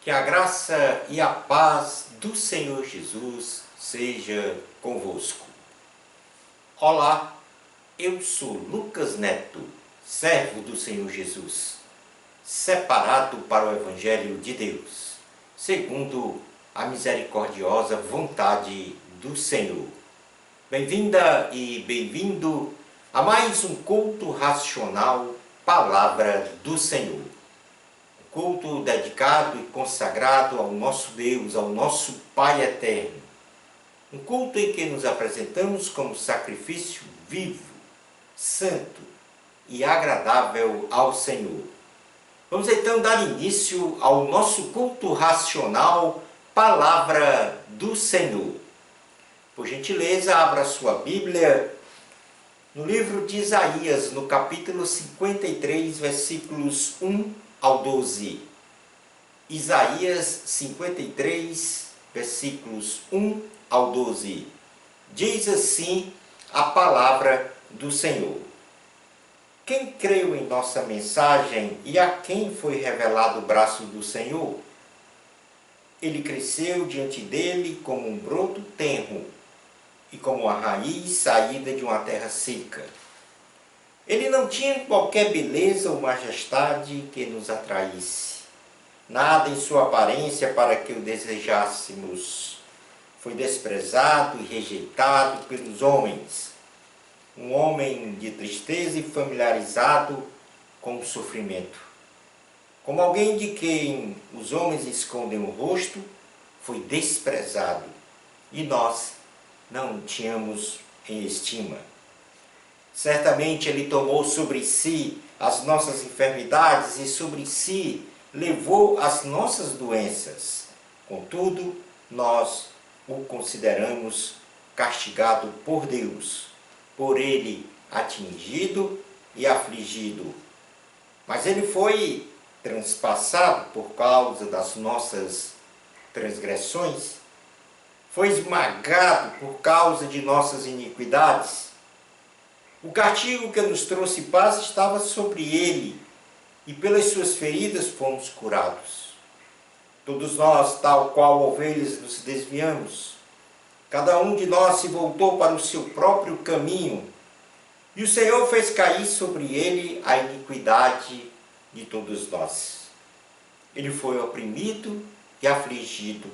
Que a graça e a paz do Senhor Jesus seja convosco. Olá, eu sou Lucas Neto, servo do Senhor Jesus, separado para o Evangelho de Deus, segundo a misericordiosa vontade do Senhor. Bem-vinda e bem-vindo a mais um culto racional, Palavra do Senhor. Culto dedicado e consagrado ao nosso Deus, ao nosso Pai eterno. Um culto em que nos apresentamos como sacrifício vivo, santo e agradável ao Senhor. Vamos então dar início ao nosso culto racional, Palavra do Senhor. Por gentileza, abra sua Bíblia no livro de Isaías, no capítulo 53, versículos 1 ao 12. Isaías 53, versículos 1 ao 12. Diz assim a palavra do Senhor. Quem creu em nossa mensagem e a quem foi revelado o braço do Senhor? Ele cresceu diante dele como um broto tenro e como a raiz saída de uma terra seca. Ele não tinha qualquer beleza ou majestade que nos atraísse. Nada em sua aparência para que o desejássemos. Foi desprezado e rejeitado pelos homens. Um homem de tristeza e familiarizado com o sofrimento. Como alguém de quem os homens escondem o rosto, foi desprezado. E nós não o tínhamos em estima. Certamente Ele tomou sobre si as nossas enfermidades e sobre si levou as nossas doenças. Contudo, nós o consideramos castigado por Deus, por Ele atingido e afligido. Mas Ele foi transpassado por causa das nossas transgressões, foi esmagado por causa de nossas iniquidades. O castigo que nos trouxe paz estava sobre ele, e pelas suas feridas fomos curados. Todos nós, tal qual ovelhas, nos desviamos. Cada um de nós se voltou para o seu próprio caminho, e o Senhor fez cair sobre ele a iniquidade de todos nós. Ele foi oprimido e afligido,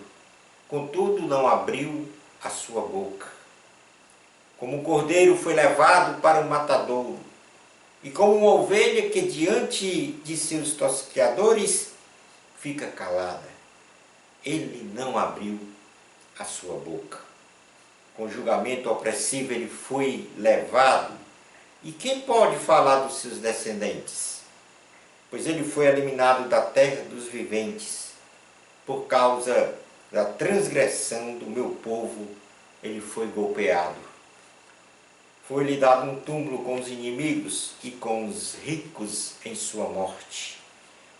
contudo não abriu a sua boca. Como um cordeiro foi levado para o matadouro, e como uma ovelha que diante de seus tosqueadores fica calada, ele não abriu a sua boca. Com julgamento opressivo ele foi levado, e quem pode falar dos seus descendentes? Pois ele foi eliminado da terra dos viventes, por causa da transgressão do meu povo, ele foi golpeado. Foi-lhe dado um túmulo com os inimigos e com os ricos em sua morte.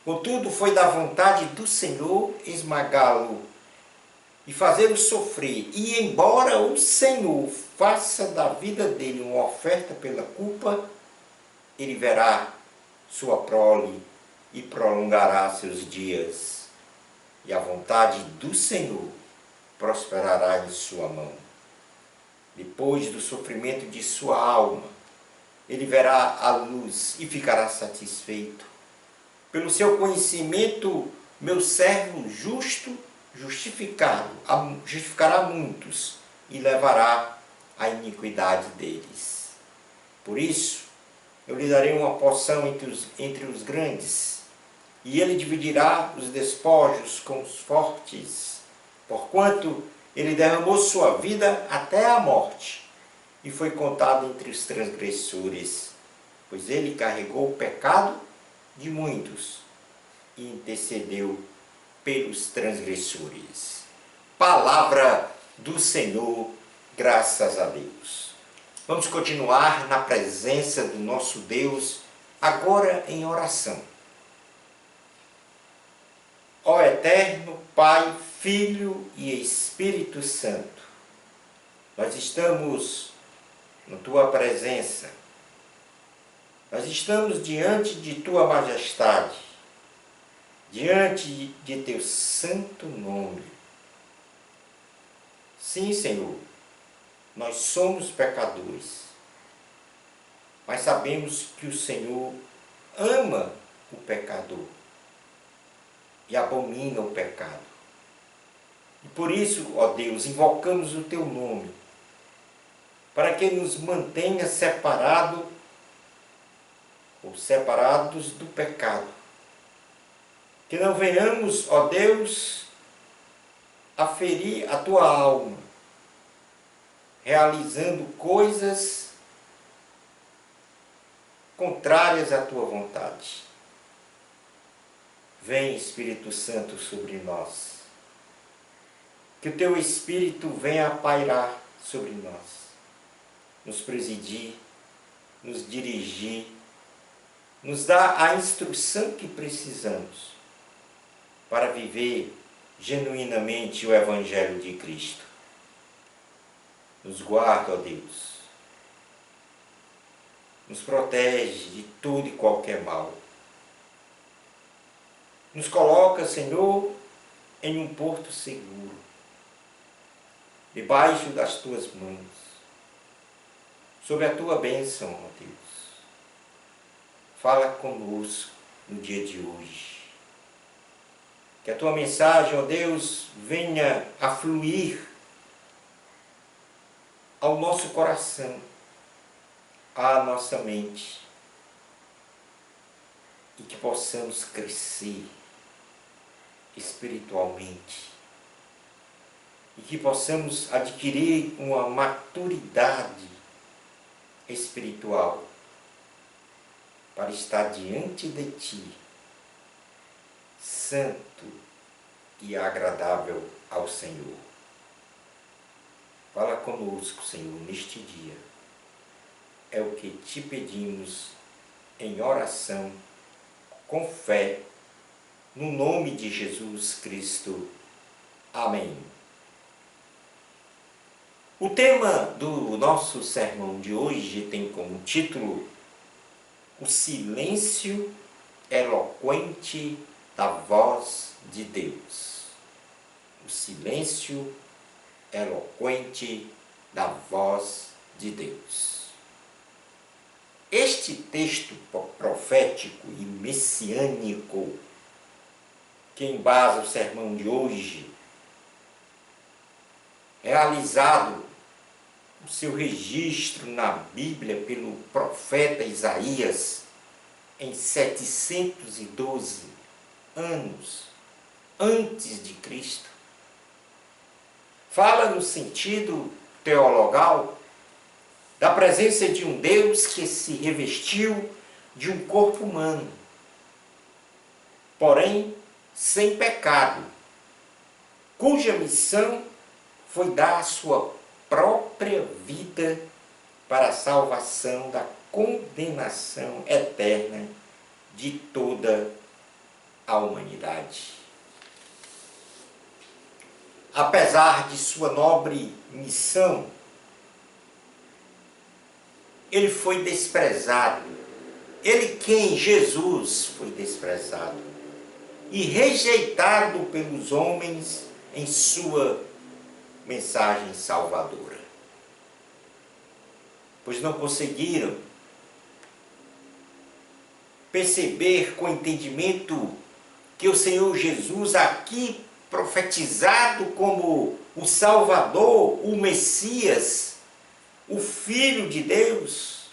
Contudo, foi da vontade do Senhor esmagá-lo e fazê-lo sofrer. E embora o Senhor faça da vida dele uma oferta pela culpa, ele verá sua prole e prolongará seus dias. E a vontade do Senhor prosperará em sua mão. Depois do sofrimento de sua alma, ele verá a luz e ficará satisfeito. Pelo seu conhecimento, meu servo justo justificará muitos e levará a iniquidade deles. Por isso, eu lhe darei uma porção entre os grandes, e ele dividirá os despojos com os fortes, porquanto ele derramou sua vida até a morte, e foi contado entre os transgressores, pois ele carregou o pecado de muitos, e intercedeu pelos transgressores. Palavra do Senhor, graças a Deus. Vamos continuar na presença do nosso Deus, agora em oração. Ó Eterno Pai, Filho e Espírito Santo, nós estamos na Tua presença, nós estamos diante de Tua Majestade, diante de teu santo nome. Sim, Senhor, nós somos pecadores, mas sabemos que o Senhor ama o pecador e abomina o pecado. E por isso, ó Deus, invocamos o teu nome, para que nos mantenha separados do pecado. Que não venhamos, ó Deus, a ferir a tua alma, realizando coisas contrárias à tua vontade. Vem, Espírito Santo, sobre nós. Que o teu Espírito venha a pairar sobre nós, nos presidir, nos dirigir, nos dar a instrução que precisamos para viver genuinamente o Evangelho de Cristo. Nos guarda, ó Deus. Nos protege de todo e qualquer mal. Nos coloca, Senhor, em um porto seguro, debaixo das tuas mãos, sob a tua bênção, ó Deus. Fala conosco no dia de hoje. Que a tua mensagem, ó Deus, venha a fluir ao nosso coração, à nossa mente, e que possamos crescer espiritualmente, e que possamos adquirir uma maturidade espiritual para estar diante de Ti, santo e agradável ao Senhor. Fala conosco, Senhor, neste dia. É o que te pedimos em oração, com fé, no nome de Jesus Cristo. Amém. O tema do nosso sermão de hoje tem como título O silêncio eloquente da voz de Deus. O silêncio eloquente da voz de Deus. Este texto profético e messiânico que embasa o sermão de hoje, realizado o seu registro na Bíblia pelo profeta Isaías em 712 anos antes de Cristo, fala no sentido teologal da presença de um Deus que se revestiu de um corpo humano, porém sem pecado, cuja missão foi dar a sua própria vida para a salvação da condenação eterna de toda a humanidade. Apesar de sua nobre missão, ele foi desprezado. Ele, quem? Jesus, foi desprezado e rejeitado pelos homens em sua mensagem salvadora, pois não conseguiram perceber com entendimento que o Senhor Jesus, aqui profetizado como o Salvador, o Messias, o Filho de Deus,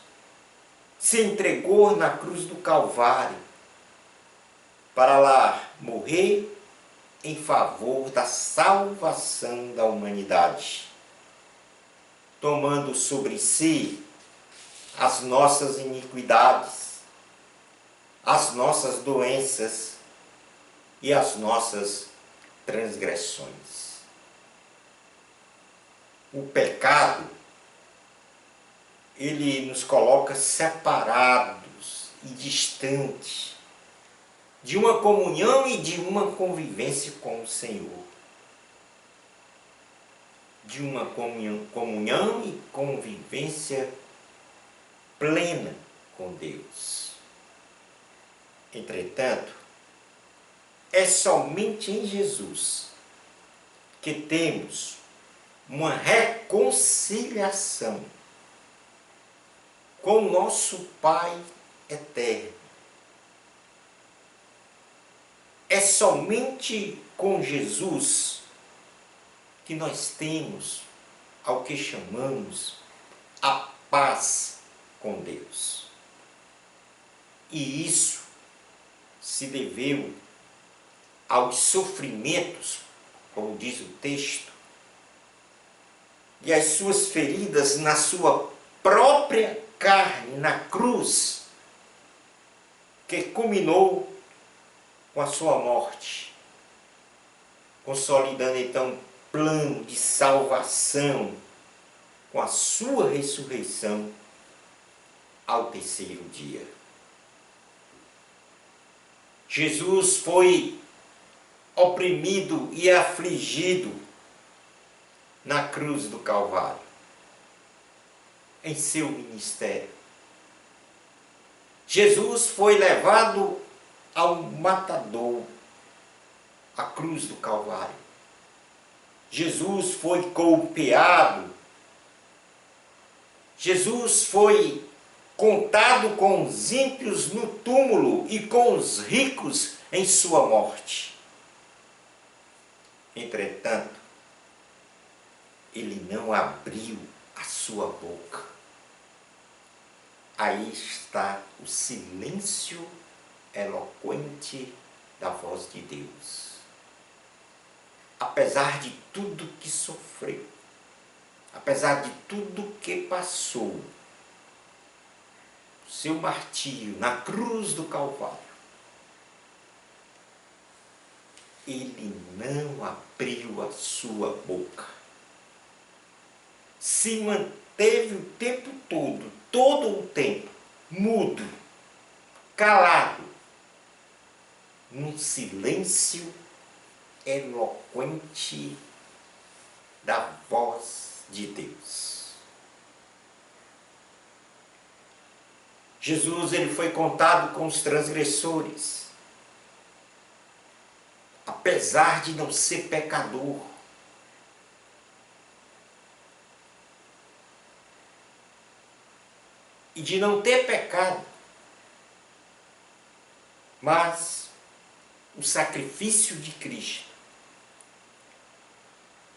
se entregou na cruz do Calvário para lá morrer em favor da salvação da humanidade, tomando sobre si as nossas iniquidades, as nossas doenças e as nossas transgressões. O pecado, ele nos coloca separados e distantes de uma comunhão e de uma convivência com o Senhor. De uma comunhão e convivência plena com Deus. Entretanto, é somente em Jesus que temos uma reconciliação com o nosso Pai eterno. É somente com Jesus que nós temos ao que chamamos a paz com Deus. E isso se deveu aos sofrimentos, como diz o texto, e as suas feridas na sua própria carne, na cruz, que culminou com a sua morte, consolidando então um plano de salvação com a sua ressurreição ao terceiro dia. Jesus foi oprimido e afligido na cruz do Calvário, em seu ministério. Jesus foi levado ao matador, à cruz do Calvário. Jesus foi golpeado. Jesus foi contado com os ímpios no túmulo e com os ricos em sua morte. Entretanto, ele não abriu a sua boca. Aí está o silêncio eloquente da voz de Deus. Apesar de tudo que sofreu, apesar de tudo que passou, seu martírio na cruz do Calvário, ele não abriu a sua boca. Se manteve o tempo todo o tempo, mudo, calado, num silêncio eloquente da voz de Deus. Jesus, ele foi contado com os transgressores, apesar de não ser pecador. E de não ter pecado, mas o sacrifício de Cristo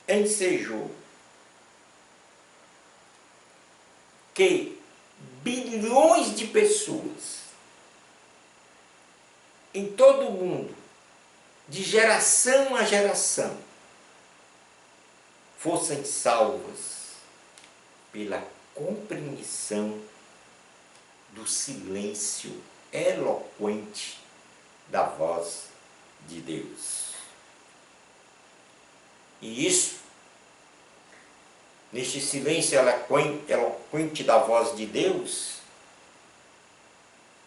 ensejou que bilhões de pessoas em todo o mundo, de geração a geração, fossem salvas pela compreensão do silêncio eloquente da voz de Deus. E isso, neste silêncio eloquente da voz de Deus,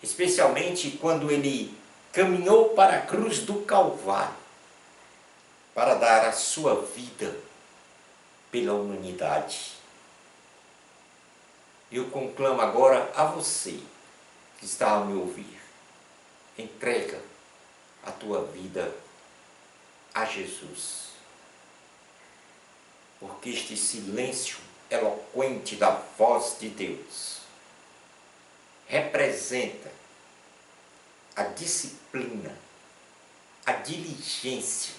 especialmente quando ele caminhou para a cruz do Calvário para dar a sua vida pela humanidade. Eu conclamo agora a você que está a me ouvir: entrega a tua vida a Jesus, porque este silêncio eloquente da voz de Deus representa a disciplina, a diligência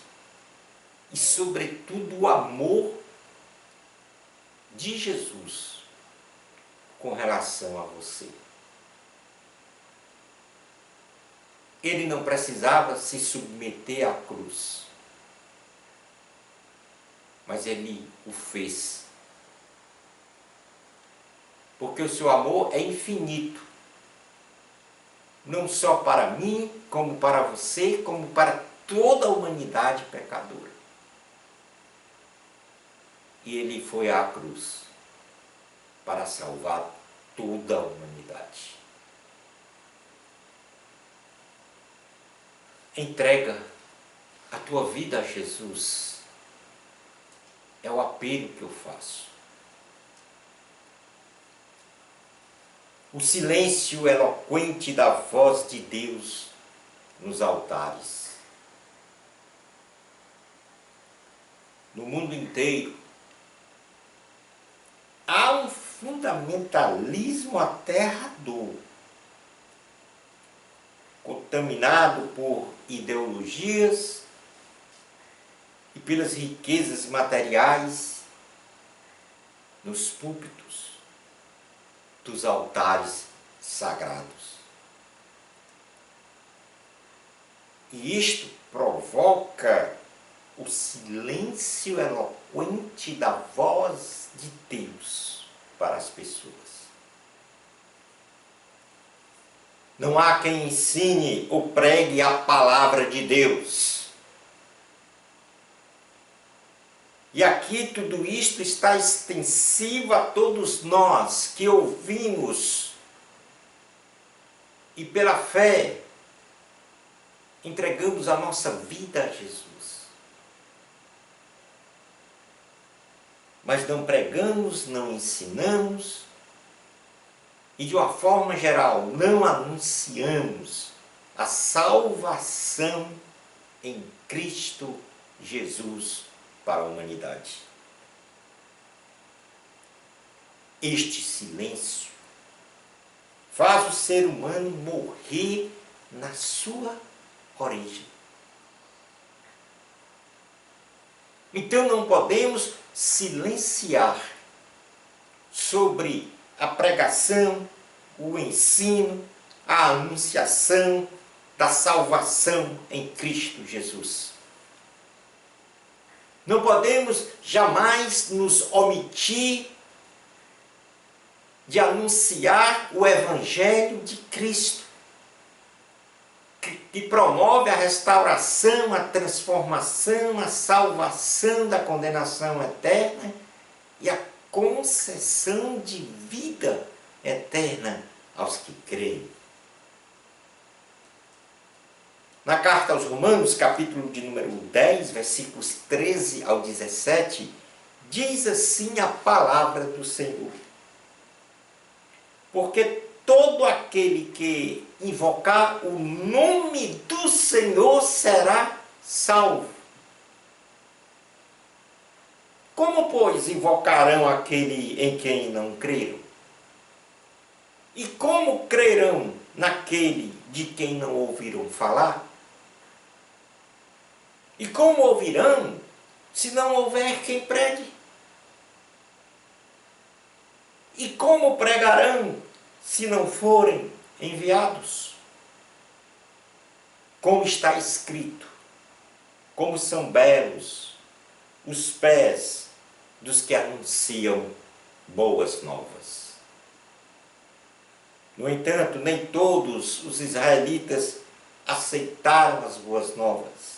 e, sobretudo, o amor de Jesus com relação a você. Ele não precisava se submeter à cruz, mas ele o fez, porque o seu amor é infinito, não só para mim, como para você, como para toda a humanidade pecadora. E ele foi à cruz para salvar toda a humanidade. Entrega a tua vida a Jesus. É o apelo que eu faço. O silêncio eloquente da voz de Deus nos altares. no mundo inteiro, há um fundamentalismo aterrador, contaminado por ideologias e pelas riquezas materiais nos púlpitos dos altares sagrados. E isto provoca o silêncio eloquente da voz de Deus para as pessoas. Não há quem ensine ou pregue a palavra de Deus. E aqui tudo isto está extensivo a todos nós que ouvimos e pela fé entregamos a nossa vida a Jesus. Mas não pregamos, não ensinamos e de uma forma geral não anunciamos a salvação em Cristo Jesus para a humanidade. Este silêncio faz o ser humano morrer na sua origem. Então não podemos silenciar sobre a pregação, o ensino, a anunciação da salvação em Cristo Jesus. Não podemos jamais nos omitir de anunciar o Evangelho de Cristo, que promove a restauração, a transformação, a salvação da condenação eterna e a concessão de vida eterna aos que creem. Na carta aos Romanos, capítulo de número 10, versículos 13 ao 17, diz assim a palavra do Senhor: porque todo aquele que invocar o nome do Senhor será salvo. Como, pois, invocarão aquele em quem não creram? E como crerão naquele de quem não ouviram falar? E como ouvirão, se não houver quem pregue? E como pregarão, se não forem enviados? Como está escrito, como são belos os pés dos que anunciam boas novas. No entanto, nem todos os israelitas aceitaram as boas novas.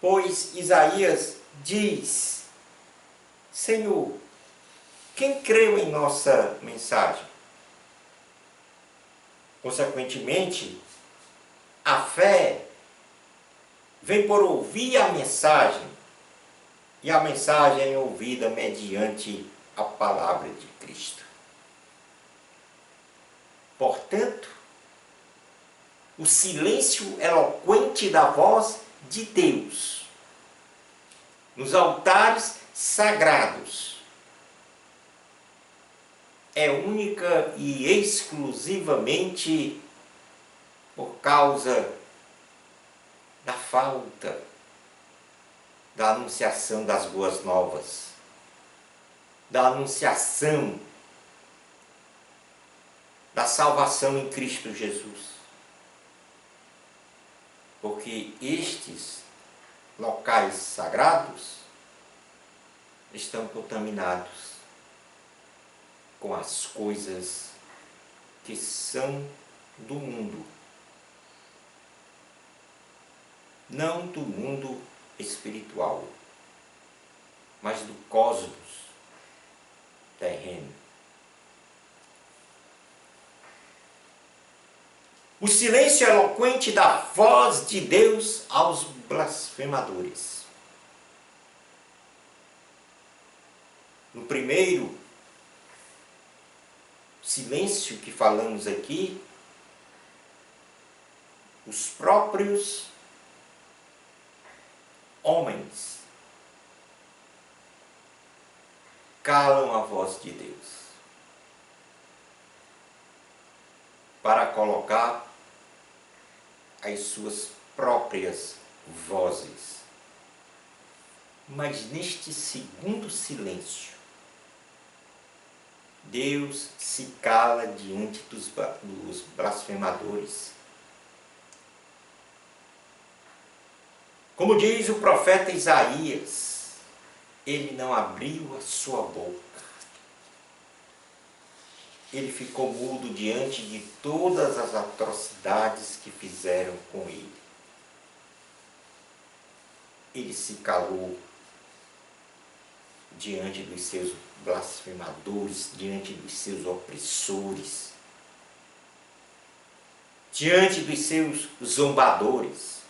Pois Isaías diz: Senhor, quem creu em nossa mensagem? Consequentemente, a fé vem por ouvir a mensagem, e a mensagem é ouvida mediante a palavra de Cristo. Portanto, o silêncio eloquente da voz de Deus nos altares sagrados é única e exclusivamente por causa da falta da anunciação das boas novas, da anunciação da salvação em Cristo Jesus. Porque estes locais sagrados estão contaminados com as coisas que são do mundo, não do mundo espiritual, mas do cosmos terreno. O silêncio eloquente da voz de Deus aos blasfemadores. No primeiro silêncio que falamos aqui, os próprios homens calam a voz de Deus para colocar as suas próprias vozes. Mas neste segundo silêncio, Deus se cala diante dos blasfemadores. Como diz o profeta Isaías, ele não abriu a sua boca. Ele ficou mudo diante de todas as atrocidades que fizeram com ele. Ele se calou diante dos seus blasfemadores, diante dos seus opressores, diante dos seus zombadores.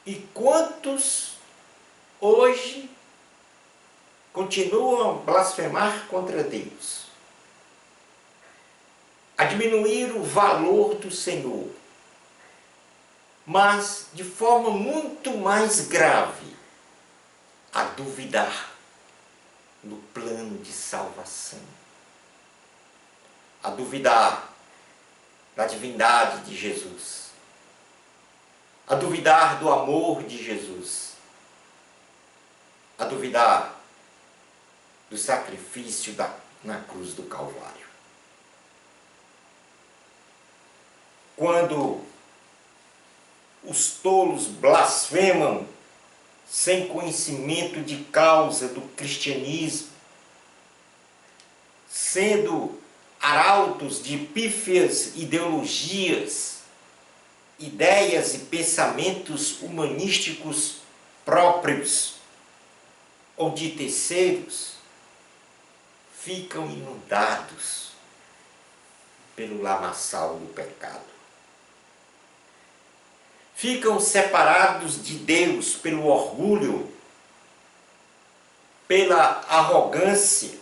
E quantos hoje continuam a blasfemar contra Deus, a diminuir o valor do Senhor, mas de forma muito mais grave, a duvidar no plano de salvação, a duvidar da divindade de Jesus, a duvidar do amor de Jesus, a duvidar do sacrifício na cruz do Calvário. Quando os tolos blasfemam sem conhecimento de causa do cristianismo, sendo arautos de pífias ideologias, ideias e pensamentos humanísticos próprios ou de terceiros, ficam inundados pelo lamaçal do pecado. Ficam separados de Deus pelo orgulho, pela arrogância,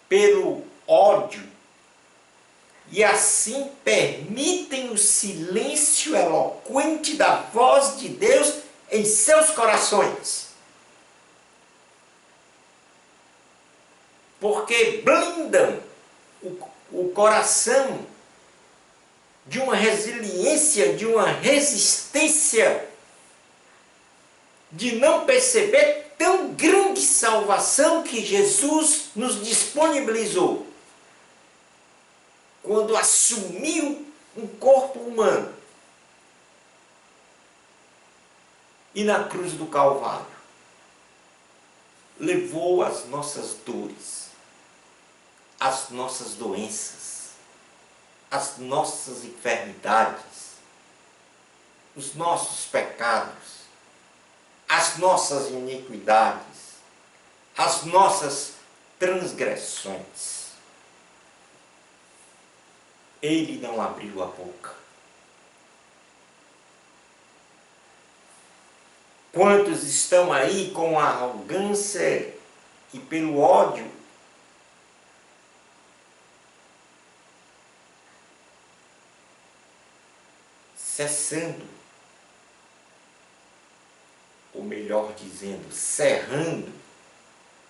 pelo ódio, e assim permitem o silêncio eloquente da voz de Deus em seus corações. Porque blindam o coração de uma resiliência, de uma resistência, de não perceber tão grande salvação que Jesus nos disponibilizou quando assumiu um corpo humano e na cruz do Calvário levou as nossas dores, as nossas doenças, as nossas enfermidades, os nossos pecados, as nossas iniquidades, as nossas transgressões. Ele não abriu a boca. Quantos estão aí com a arrogância e pelo ódio cessando, ou melhor dizendo, cerrando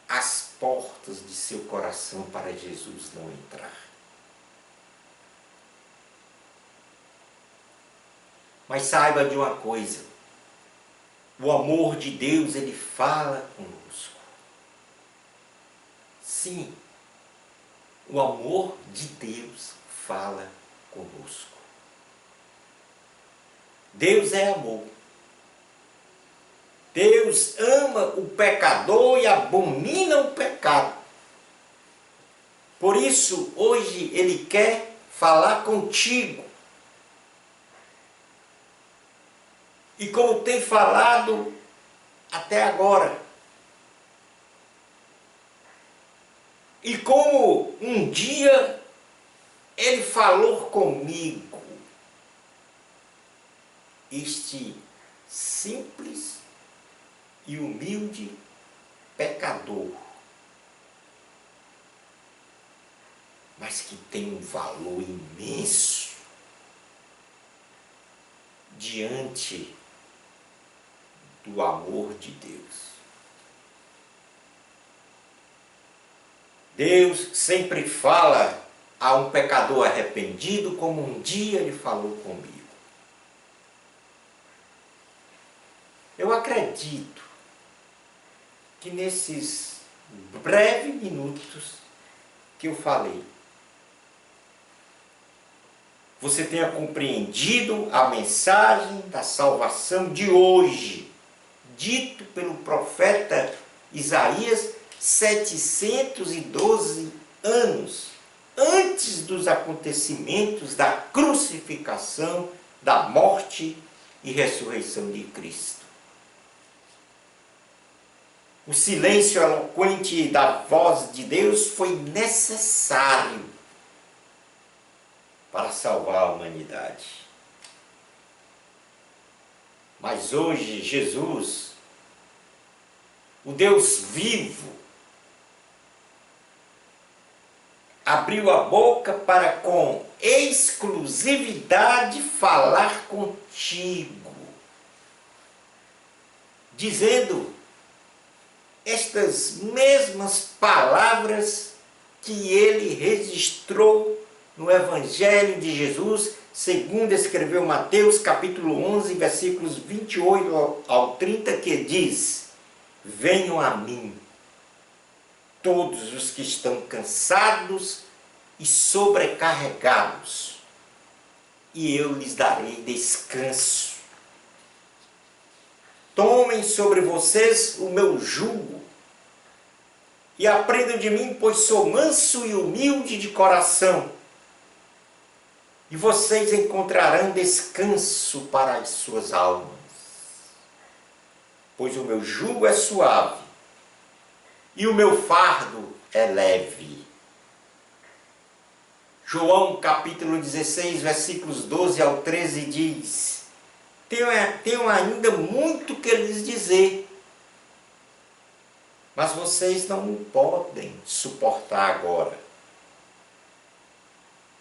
as portas de seu coração para Jesus não entrar. Mas saiba de uma coisa, o amor de Deus, ele fala conosco. Sim, o amor de Deus fala conosco. Deus é amor. Deus ama o pecador e abomina o pecado. Por isso, hoje Ele quer falar contigo. E como tem falado até agora. E como um dia Ele falou comigo. Este simples e humilde pecador, mas que tem um valor imenso diante do amor de Deus. Deus sempre fala a um pecador arrependido como um dia Ele falou comigo. Eu acredito que nesses breves minutos que eu falei, você tenha compreendido a mensagem da salvação de hoje, dito pelo profeta Isaías 712 anos antes dos acontecimentos da crucificação, da morte e ressurreição de Cristo. O silêncio eloquente da voz de Deus foi necessário para salvar a humanidade. Mas hoje Jesus, o Deus vivo, abriu a boca para com exclusividade falar contigo, dizendo estas mesmas palavras que ele registrou no Evangelho de Jesus, segundo escreveu Mateus, capítulo 11, versículos 28 ao 30, que diz: venham a mim, todos os que estão cansados e sobrecarregados, e eu lhes darei descanso. Tomem sobre vocês o meu jugo e aprendam de mim, pois sou manso e humilde de coração, e vocês encontrarão descanso para as suas almas. Pois o meu jugo é suave e o meu fardo é leve. João capítulo 16, versículos 12 ao 13 diz: tenho ainda muito que lhes dizer, mas vocês não podem suportar agora.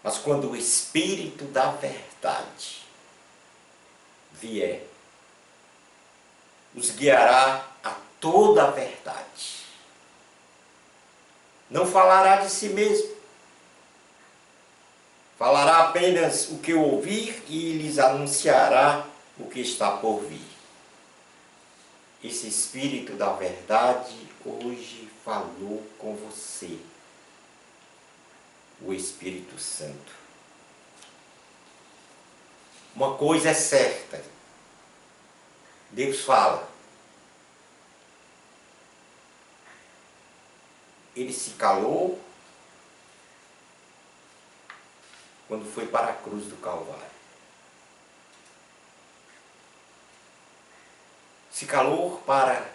Mas quando o Espírito da verdade vier, os guiará a toda a verdade. Não falará de si mesmo, falará apenas o que ouvir e lhes anunciará o que está por vir. Esse Espírito da verdade hoje falou com você, o Espírito Santo. Uma coisa é certa, Deus fala. Ele se calou quando foi para a cruz do Calvário. Se calou para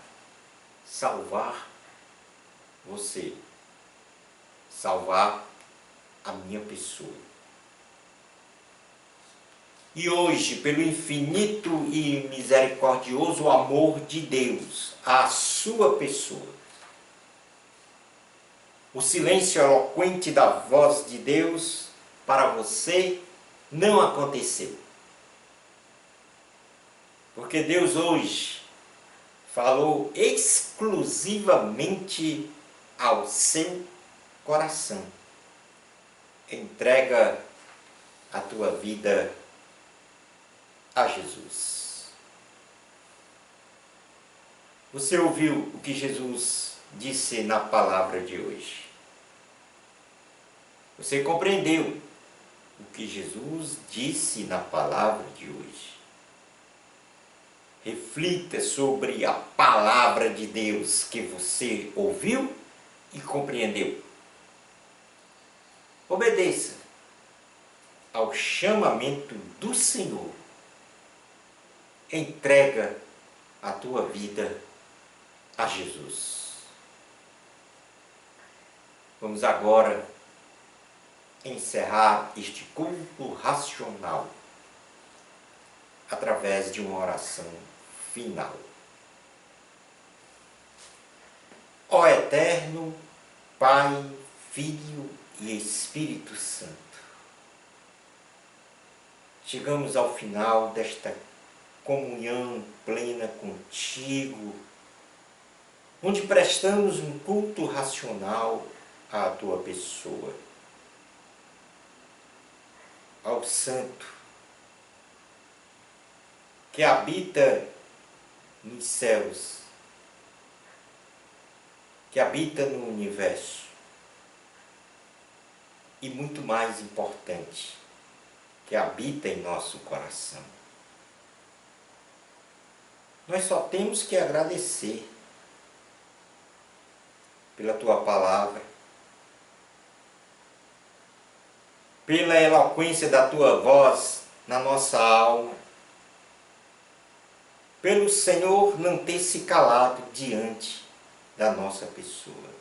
salvar você, salvar a minha pessoa. E hoje, pelo infinito e misericordioso amor de Deus à sua pessoa, o silêncio eloquente da voz de Deus para você não aconteceu. Porque Deus hoje falou exclusivamente ao seu coração. Entrega a tua vida a Jesus. Você ouviu o que Jesus disse na palavra de hoje? Você compreendeu o que Jesus disse na palavra de hoje? Reflita sobre a palavra de Deus que você ouviu e compreendeu. Obedeça ao chamamento do Senhor. Entrega a tua vida a Jesus. Vamos agora encerrar este culto racional através de uma oração final. Ó Eterno Pai, Filho e Espírito Santo, chegamos ao final desta comunhão plena contigo, onde prestamos um culto racional à tua pessoa, ao Santo, que habita nos céus, que habita no universo, e muito mais importante, que habita em nosso coração. Nós só temos que agradecer pela tua palavra, pela eloquência da tua voz na nossa alma, pelo Senhor não ter se calado diante da nossa pessoa.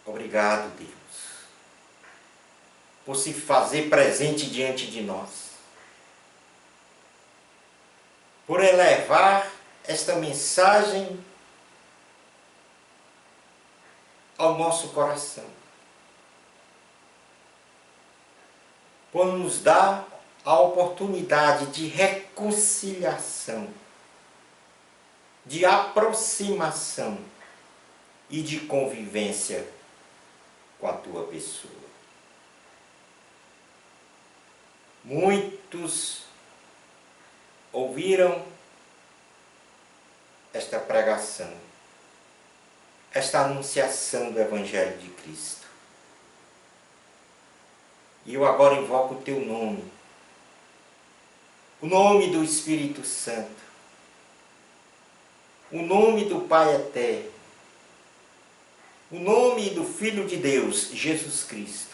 Obrigado, Deus, por se fazer presente diante de nós, por elevar esta mensagem ao nosso coração, por nos dar a oportunidade de reconciliação, de aproximação e de convivência com a tua pessoa. Muitos ouviram esta pregação, esta anunciação do Evangelho de Cristo. E eu agora invoco o teu nome, o nome do Espírito Santo, o nome do Pai Eterno, o nome do Filho de Deus, Jesus Cristo,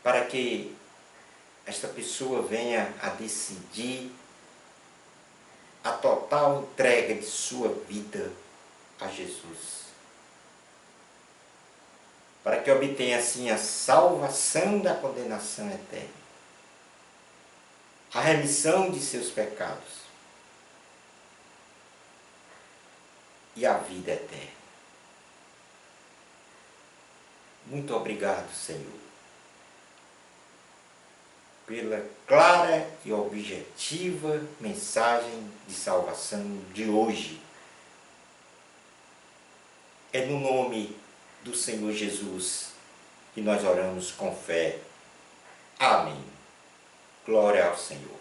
para que esta pessoa venha a decidir a total entrega de sua vida a Jesus, para que obtenha assim a salvação da condenação eterna, a remissão de seus pecados e a vida eterna. Muito obrigado, Senhor, pela clara e objetiva mensagem de salvação de hoje. É no nome do Senhor Jesus que nós oramos com fé. Amém. Glória ao Senhor.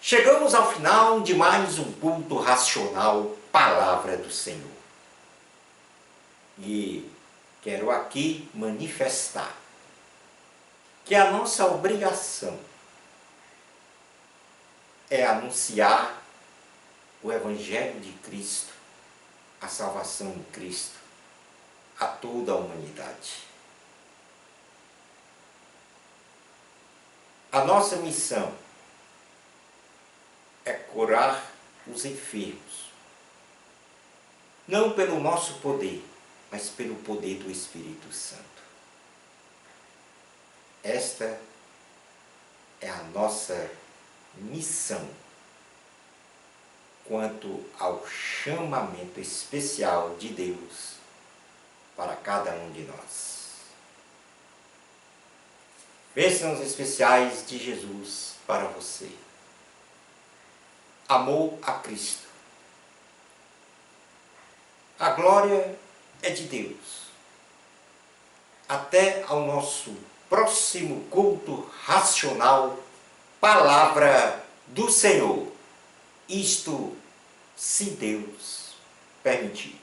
Chegamos ao final de mais um culto racional, Palavra do Senhor. E quero aqui manifestar que a nossa obrigação é anunciar o Evangelho de Cristo, a salvação em Cristo, a toda a humanidade. A nossa missão é curar os enfermos, não pelo nosso poder, mas pelo poder do Espírito Santo. Esta é a nossa missão quanto ao chamamento especial de Deus para cada um de nós. Bênçãos especiais de Jesus para você. Amor a Cristo. A glória é de Deus. Até ao nosso próximo culto racional, Palavra do Senhor. Isto, se Deus permitir.